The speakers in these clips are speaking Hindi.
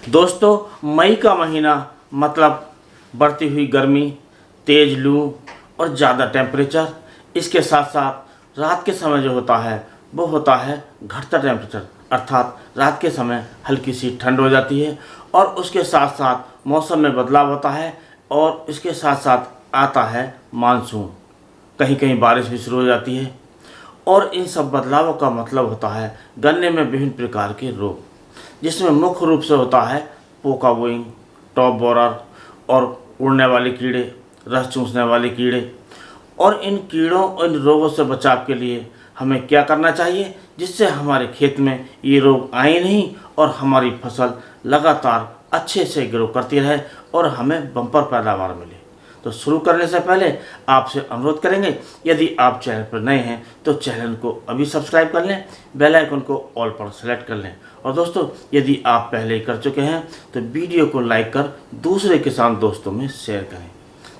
दोस्तों, मई का महीना मतलब बढ़ती हुई गर्मी, तेज़ लू और ज़्यादा टेम्परेचर। इसके साथ साथ रात के समय जो होता है वो होता है घटता टेम्परेचर, अर्थात रात के समय हल्की सी ठंड हो जाती है और उसके साथ साथ मौसम में बदलाव होता है और इसके साथ साथ आता है मानसून। कहीं कहीं बारिश भी शुरू हो जाती है और इन सब बदलावों का मतलब होता है गन्ने में विभिन्न प्रकार के रोग, जिसमें मुख्य रूप से होता है पोका बोइंग, टॉप बोरर और उड़ने वाले कीड़े, रस चूसने वाले कीड़े। और इन कीड़ों और इन रोगों से बचाव के लिए हमें क्या करना चाहिए जिससे हमारे खेत में ये रोग आए नहीं और हमारी फसल लगातार अच्छे से ग्रो करती रहे और हमें बम्पर पैदावार मिले। तो शुरू करने से पहले आपसे अनुरोध करेंगे, यदि आप चैनल पर नए हैं तो चैनल को अभी सब्सक्राइब कर लें, बेल आइकन को ऑल पर सेलेक्ट कर लें। और दोस्तों, यदि आप पहले ही कर चुके हैं तो वीडियो को लाइक कर दूसरे किसान दोस्तों में शेयर करें।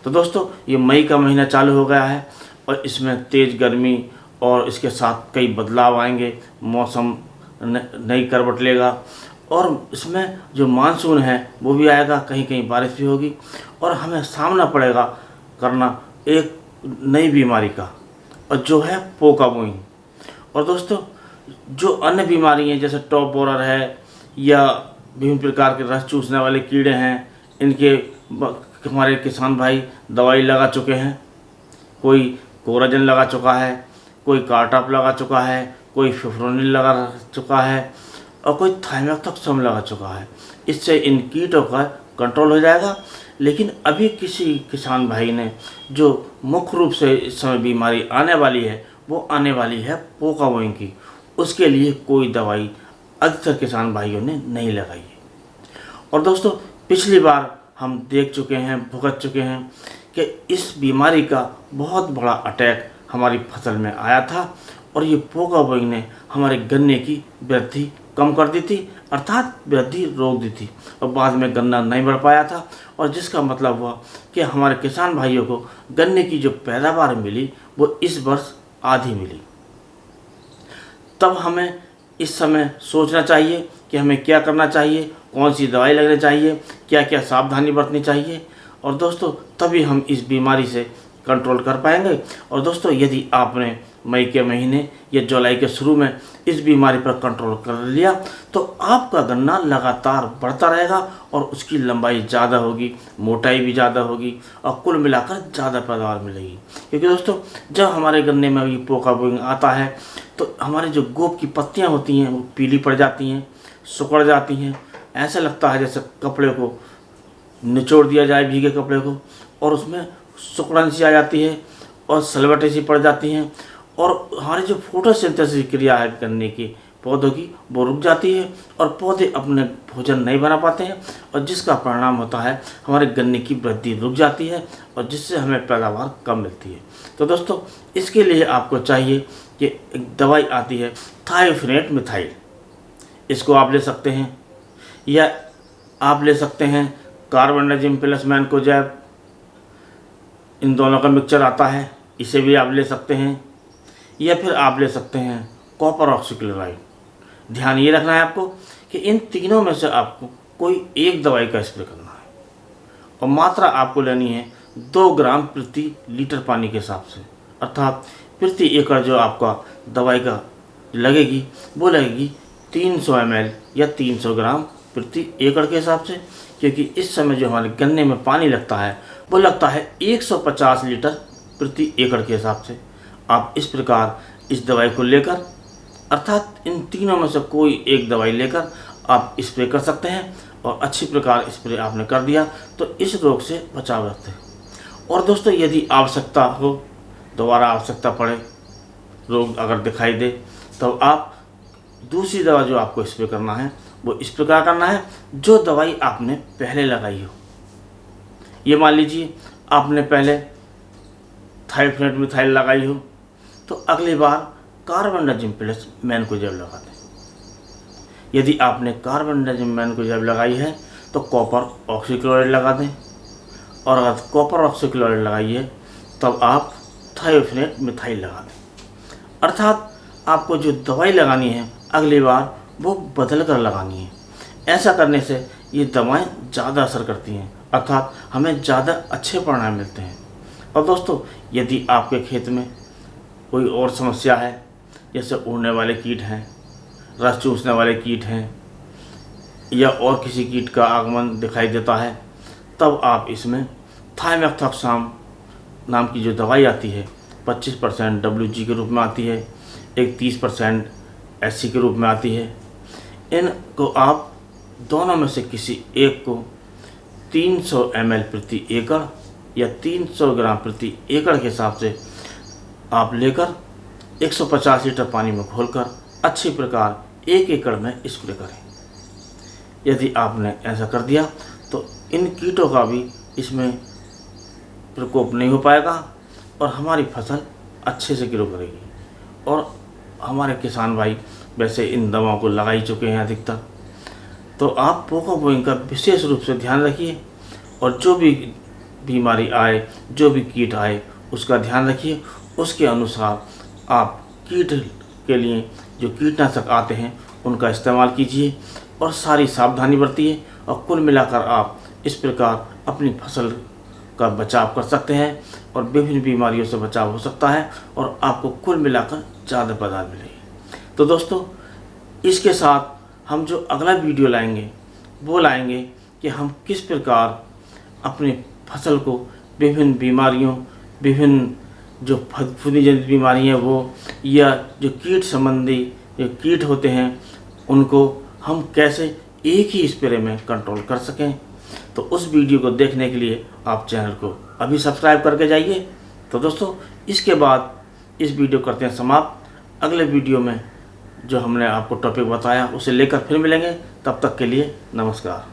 तो दोस्तों, ये मई का महीना चालू हो गया है और इसमें तेज़ गर्मी और इसके साथ कई बदलाव आएंगे, मौसम नई करवट लेगा और इसमें जो मानसून है वो भी आएगा, कहीं कहीं बारिश भी होगी और हमें सामना पड़ेगा करना एक नई बीमारी का, और जो है पोका बोइंग। और दोस्तों, जो अन्य बीमारी हैं जैसे टॉप बोरर है या विभिन्न प्रकार के रस चूसने वाले कीड़े हैं, इनके हमारे किसान भाई दवाई लगा चुके हैं। कोई कोराजन लगा चुका है, कोई कार्टाप लगा चुका है, कोई फिफ्रोनिल लगा चुका है और कोई थाइमेक्सम लगा चुका है। इससे इन कीटों का कंट्रोल हो जाएगा। लेकिन अभी किसी किसान भाई ने जो मुख्य रूप से इस समय बीमारी आने वाली है वो आने वाली है पोका बोइंग की, उसके लिए कोई दवाई अधिकतर किसान भाइयों ने नहीं लगाई है। और दोस्तों, पिछली बार हम देख चुके हैं, भुगत चुके हैं कि इस बीमारी का बहुत बड़ा अटैक हमारी फसल में आया था और ये पोका बोइंग ने हमारे गन्ने की वृद्धि कम कर दी थी, अर्थात वृद्धि रोक दी थी और बाद में गन्ना नहीं बढ़ पाया था। और जिसका मतलब हुआ कि हमारे किसान भाइयों को गन्ने की जो पैदावार मिली वो इस वर्ष आधी मिली। तब हमें इस समय सोचना चाहिए कि हमें क्या करना चाहिए, कौन सी दवाई लगनी चाहिए, क्या क्या सावधानी बरतनी चाहिए। और दोस्तों, तभी हम इस बीमारी से कंट्रोल कर पाएंगे। और दोस्तों, यदि आपने मई के महीने या जुलाई के शुरू में इस बीमारी पर कंट्रोल कर लिया तो आपका गन्ना लगातार बढ़ता रहेगा और उसकी लंबाई ज़्यादा होगी, मोटाई भी ज़्यादा होगी और कुल मिलाकर ज़्यादा पैदावार मिलेगी। क्योंकि दोस्तों, जब हमारे गन्ने में ये पोका बोइंग आता है तो हमारे जो गोब की पत्तियाँ होती हैं वो पीली पड़ जाती हैं, सिकुड़ जाती हैं। ऐसा लगता है जैसे कपड़े को निचोड़ दिया जाए, भीगे कपड़े को, और उसमें सिकुड़न सी आ जाती है और सलवटें सी पड़ जाती हैं और हमारी जो फोटोसिंथेसिस क्रिया है गन्ने की पौधों की वो रुक जाती है और पौधे अपने भोजन नहीं बना पाते हैं और जिसका परिणाम होता है हमारे गन्ने की वृद्धि रुक जाती है और जिससे हमें पैदावार कम मिलती है। तो दोस्तों, इसके लिए आपको चाहिए कि एक दवाई आती है थायोफेनेट मिथाइल, इसको आप ले सकते हैं या आप ले सकते हैं कार्बेंडाजिम प्लस मैनकोजेब, इन दोनों का मिक्सचर आता है, इसे भी आप ले सकते हैं। या फिर आप ले सकते हैं कॉपर ऑक्सीक्लोराइड। ध्यान ये रखना है आपको कि इन तीनों में से आपको कोई एक दवाई का स्प्रे करना है और मात्रा आपको लेनी है 2 ग्राम प्रति लीटर पानी के हिसाब से, अर्थात प्रति एकड़ जो आपका दवाई का लगेगी वो लगेगी 300 ml या 300 ग्राम प्रति एकड़ के हिसाब से। क्योंकि इस समय जो हमारे गन्ने में पानी लगता है वो लगता है 150 लीटर प्रति एकड़ के हिसाब से। आप इस प्रकार इस दवाई को लेकर, अर्थात इन तीनों में से कोई एक दवाई लेकर आप स्प्रे कर सकते हैं और अच्छी प्रकार स्प्रे आपने कर दिया तो इस रोग से बचाव रखते हैं। और दोस्तों, यदि आवश्यकता हो, दोबारा आवश्यकता पड़े, रोग अगर दिखाई दे, तो आप दूसरी दवा जो आपको स्प्रे करना है वो इस प्रकार करना है जो दवाई आपने पहले लगाई हो। ये मान लीजिए आपने पहले थायोफेनेट मिथाइल लगाई हो तो अगली बार कार्बेंडाजिम प्लस मैनकोजेब लगा दें। यदि आपने कार्बेंडाजिम मैनकोजेब लगाई है तो कॉपर ऑक्सीक्लोराइड लगा दें, और अगर कॉपर ऑक्सीक्लोराइड लगाई है तब आप थायोफेनेट मिथाइल लगा दें। अर्थात आपको जो दवाई लगानी है अगली बार वो बदल कर लगानी है। ऐसा करने से ये दवाएं ज़्यादा असर करती हैं, अर्थात हमें ज़्यादा अच्छे परिणाम मिलते हैं। और दोस्तों, यदि आपके खेत में कोई और समस्या है, जैसे उड़ने वाले कीट हैं, रस चूसने वाले कीट हैं, या और किसी कीट का आगमन दिखाई देता है, तब आप इसमें थाइमेथॉक्साम नाम की जो दवाई आती है, 25% WG के रूप में आती है, एक 30% SC के रूप में आती है, इनको आप दोनों में से किसी एक को 300 ml प्रति एकड़ या 300 ग्राम प्रति एकड़ के हिसाब से आप लेकर 150 लीटर पानी में घोलकर अच्छी प्रकार 1 एकड़ में स्प्रे करें। यदि आपने ऐसा कर दिया तो इन कीटों का भी इसमें प्रकोप नहीं हो पाएगा और हमारी फसल अच्छे से ग्रो करेगी। और हमारे किसान भाई वैसे इन दवाओं को लगा ही चुके हैं अधिकतर, तो आप पोका बोइंग का विशेष रूप से ध्यान रखिए और जो भी बीमारी आए, जो भी कीट आए, उसका ध्यान रखिए। उसके अनुसार आप कीट के लिए जो कीटनाशक आते हैं उनका इस्तेमाल कीजिए और सारी सावधानी बरतिए, और कुल मिलाकर आप इस प्रकार अपनी फसल का बचाव कर सकते हैं और विभिन्न बीमारियों से बचाव हो सकता है और आपको कुल मिलाकर ज़्यादा पैदावार मिलेगी। तो दोस्तों, इसके साथ हम जो अगला वीडियो लाएंगे वो लाएंगे कि हम किस प्रकार अपनी फसल को विभिन्न बीमारियों, विभिन्न जो फफूंदी जनित बीमारी हैं वो, या जो कीट संबंधी जो कीट होते हैं उनको हम कैसे एक ही स्प्रे में कंट्रोल कर सकें। तो उस वीडियो को देखने के लिए आप चैनल को अभी सब्सक्राइब करके जाइए। तो दोस्तों, इसके बाद इस वीडियो करते हैं समाप्त। अगले वीडियो में जो हमने आपको टॉपिक बताया उसे लेकर फिर मिलेंगे। तब तक के लिए नमस्कार।